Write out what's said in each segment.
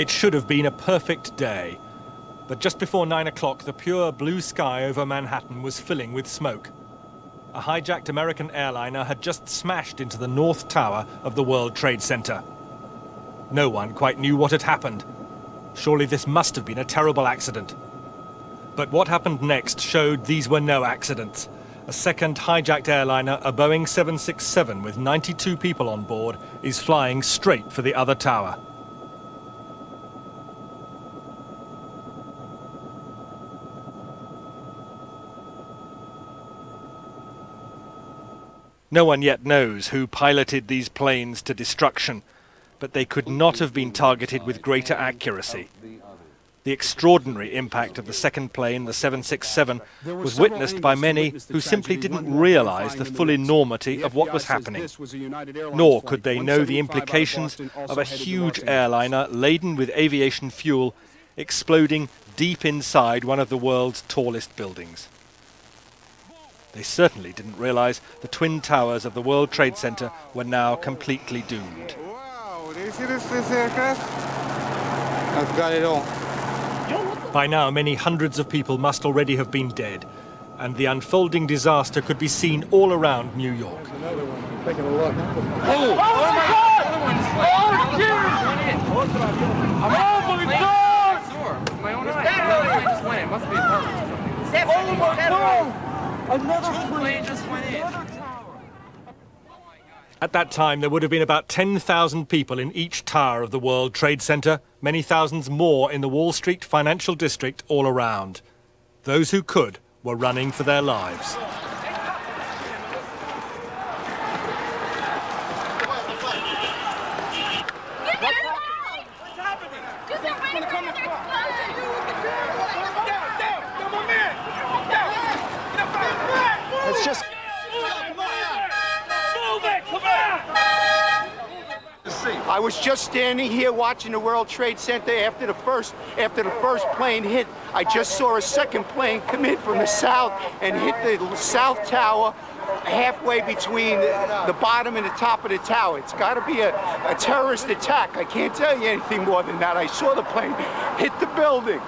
It should have been a perfect day. But just before 9 o'clock, the pure blue sky over Manhattan was filling with smoke. A hijacked American airliner had just smashed into the North Tower of the World Trade Center. No one quite knew what had happened. Surely this must have been a terrible accident. But what happened next showed these were no accidents. A second hijacked airliner, a Boeing 767 with 92 people on board, is flying straight for the other tower. No one yet knows who piloted these planes to destruction, but they could not have been targeted with greater accuracy. The extraordinary impact of the second plane, the 767, was witnessed by many who simply didn't realize the full enormity of what was happening. Nor could they know the implications of a huge airliner laden with aviation fuel exploding deep inside one of the world's tallest buildings. They certainly didn't realize the twin towers of the World Trade Center were now completely doomed. Wow, do you see this aircraft? I've got it all. By now, many hundreds of people must already have been dead, and the unfolding disaster could be seen all around New York. Another one. I'm taking a look. Oh my God! Oh, Jesus! Oh my God! My own eye. It just went. It must be a perfect or something. Oh my God! Another plane just went in. At that time, there would have been about 10,000 people in each tower of the World Trade Center, many thousands more in the Wall Street financial district all around. Those who could were running for their lives. It's just... I was just standing here watching the World Trade Center after the first plane hit. I just saw a second plane come in from the south and hit the south tower halfway between the bottom and the top of the tower. It's got to be a terrorist attack. I can't tell you anything more than that. I saw the plane hit the building.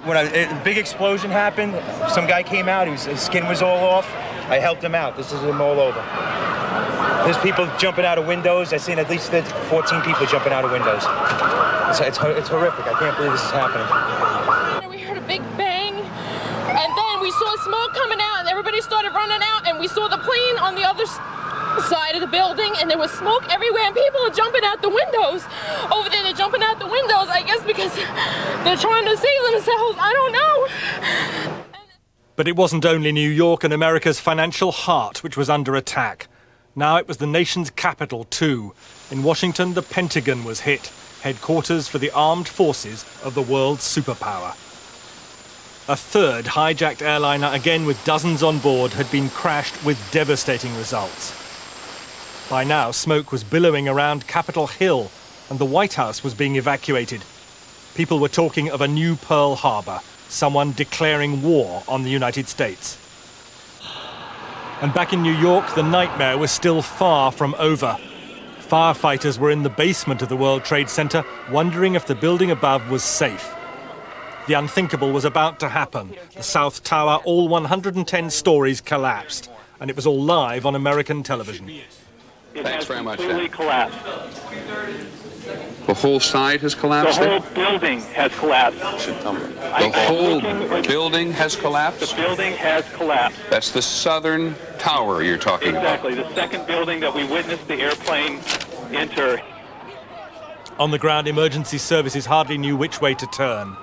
When a big explosion happened, some guy came out, his skin was all off. I helped him out. This is him all over. There's people jumping out of windows. I've seen at least 14 people jumping out of windows. It's horrific. I can't believe this is happening. We heard a big bang, and then we saw smoke coming out, and everybody started running out, and we saw the plane on the other side of the building, and there was smoke everywhere, and people are jumping out the windows. Over there, they're jumping out the windows, I guess because they're trying to save themselves. I don't know. But it wasn't only New York and America's financial heart which was under attack. Now it was the nation's capital, too. In Washington, the Pentagon was hit, headquarters for the armed forces of the world's superpower. A third hijacked airliner, again with dozens on board, had been crashed with devastating results. By now, smoke was billowing around Capitol Hill, and the White House was being evacuated. People were talking of a new Pearl Harbor, someone declaring war on the United States. And back in New York, the nightmare was still far from over. Firefighters were in the basement of the World Trade Center, wondering if the building above was safe. The unthinkable was about to happen. The South Tower, all 110 stories, collapsed, and it was all live on American television. Thanks very much. Completely collapsed. The whole side has collapsed? The whole building has collapsed. The whole building has collapsed? The building has collapsed. That's the southern tower you're talking about? Exactly. The second building that we witnessed the airplane enter. On the ground, emergency services hardly knew which way to turn.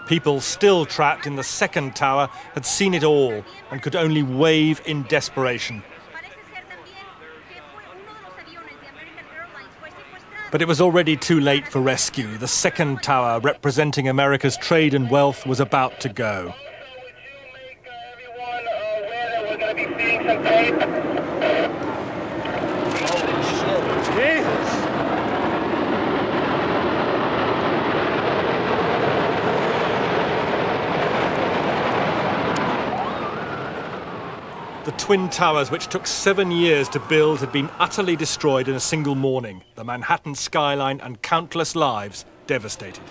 People still trapped in the second tower had seen it all and could only wave in desperation. But it was already too late for rescue. The second tower, representing America's trade and wealth, was about to go. The Twin Towers, which took 7 years to build, had been utterly destroyed in a single morning. The Manhattan skyline and countless lives devastated.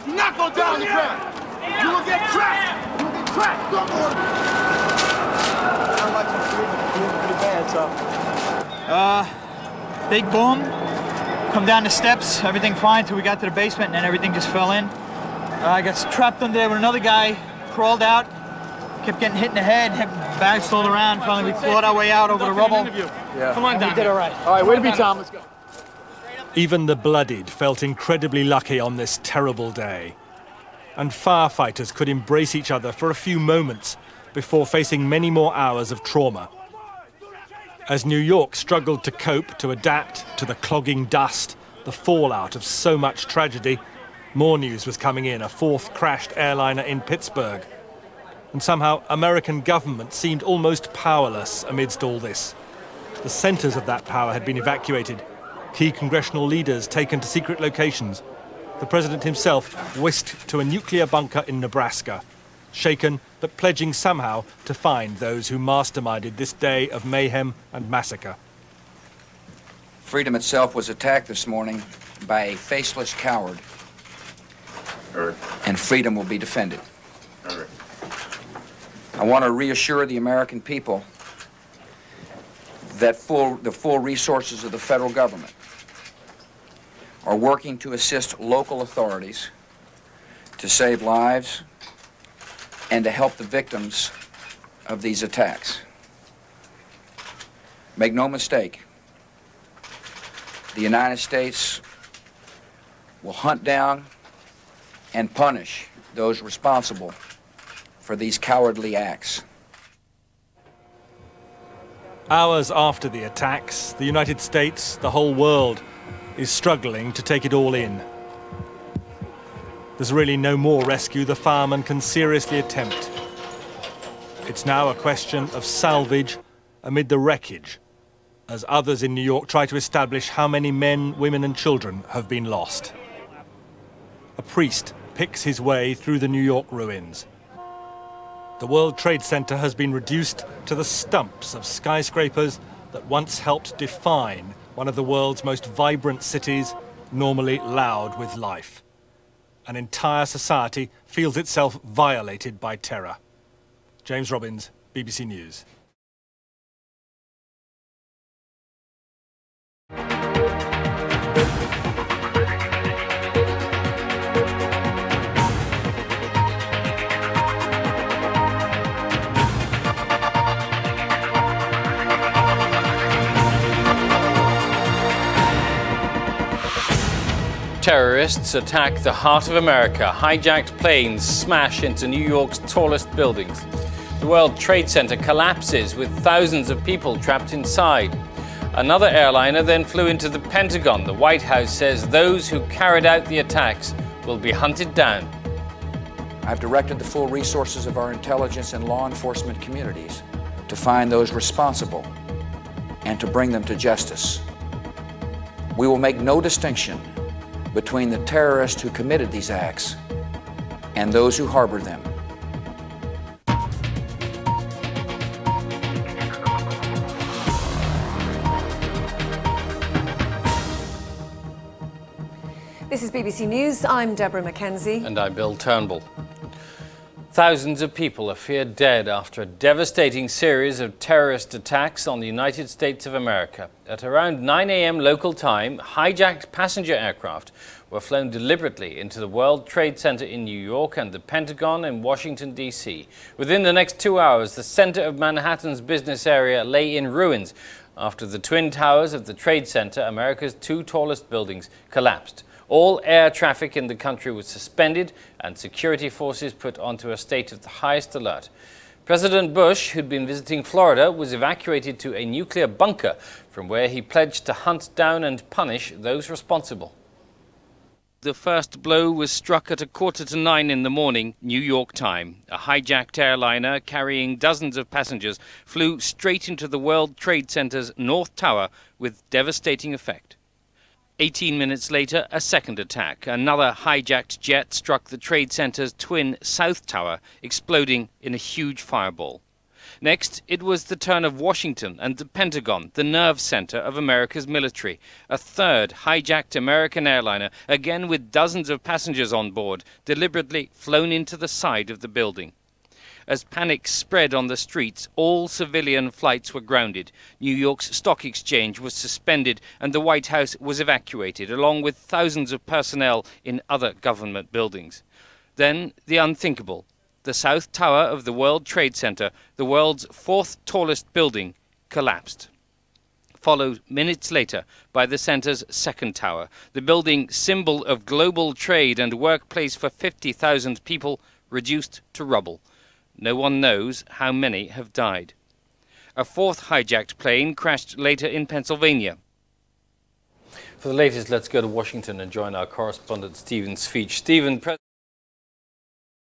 Do not go down on the ground. You will get trapped. You will get trapped. Don't go on. Big boom. Come down the steps. Everything fine till we got to the basement, and then everything just fell in. I got trapped under there with another guy. Crawled out. Kept getting hit in the head. Bounced all around. Finally, we clawed our way out over the rubble. Yeah. Come on down. We did all right. All right, way to be, Tom. Let's go. Even the bloodied felt incredibly lucky on this terrible day. And firefighters could embrace each other for a few moments before facing many more hours of trauma. As New York struggled to cope, to adapt to the clogging dust, the fallout of so much tragedy, more news was coming in, a fourth crashed airliner in Pittsburgh. And somehow American government seemed almost powerless amidst all this. The centers of that power had been evacuated, key congressional leaders taken to secret locations. The president himself whisked to a nuclear bunker in Nebraska, shaken but pledging somehow to find those who masterminded this day of mayhem and massacre. Freedom itself was attacked this morning by a faceless coward. And freedom will be defended. I want to reassure the American people that the full resources of the federal government are working to assist local authorities to save lives and to help the victims of these attacks. Make no mistake, the United States will hunt down and punish those responsible for these cowardly acts. Hours after the attacks, the United States, the whole world, is struggling to take it all in. There's really no more rescue the firemen can seriously attempt. It's now a question of salvage amid the wreckage, as others in New York try to establish how many men, women and children have been lost. A priest picks his way through the New York ruins. The World Trade Center has been reduced to the stumps of skyscrapers that once helped define one of the world's most vibrant cities, normally loud with life. An entire society feels itself violated by terror. James Robbins, BBC News. Terrorists attack the heart of America. Hijacked planes smash into New York's tallest buildings. The World Trade Center collapses with thousands of people trapped inside. Another airliner then flew into the Pentagon. The White House says those who carried out the attacks will be hunted down. I've directed the full resources of our intelligence and law enforcement communities to find those responsible and to bring them to justice. We will make no distinction between the terrorists who committed these acts and those who harbored them. This is BBC News. I'm Deborah Mackenzie. And I'm Bill Turnbull. Thousands of people are feared dead after a devastating series of terrorist attacks on the United States of America. At around 9 a.m. local time, hijacked passenger aircraft were flown deliberately into the World Trade Center in New York and the Pentagon in Washington, D.C. Within the next 2 hours, the center of Manhattan's business area lay in ruins after the Twin Towers of the Trade Center, America's two tallest buildings, collapsed. All air traffic in the country was suspended and security forces put onto a state of the highest alert. President Bush, who'd been visiting Florida, was evacuated to a nuclear bunker from where he pledged to hunt down and punish those responsible. The first blow was struck at 8:45 in the morning, New York time. A hijacked airliner carrying dozens of passengers flew straight into the World Trade Center's North Tower with devastating effect. 18 minutes later, a second attack. Another hijacked jet struck the Trade Center's twin South Tower, exploding in a huge fireball. Next, it was the turn of Washington and the Pentagon, the nerve center of America's military. A third hijacked American airliner, again with dozens of passengers on board, deliberately flown into the side of the building. As panic spread on the streets, all civilian flights were grounded. New York's stock exchange was suspended and the White House was evacuated, along with thousands of personnel in other government buildings. Then the unthinkable. The South Tower of the World Trade Center, the world's fourth tallest building, collapsed. Followed minutes later by the center's second tower, the building symbol of global trade and workplace for 50,000 people, reduced to rubble. No one knows how many have died. A fourth hijacked plane crashed later in Pennsylvania. For the latest, let's go to Washington and join our correspondent Stephen Speech. Stephen,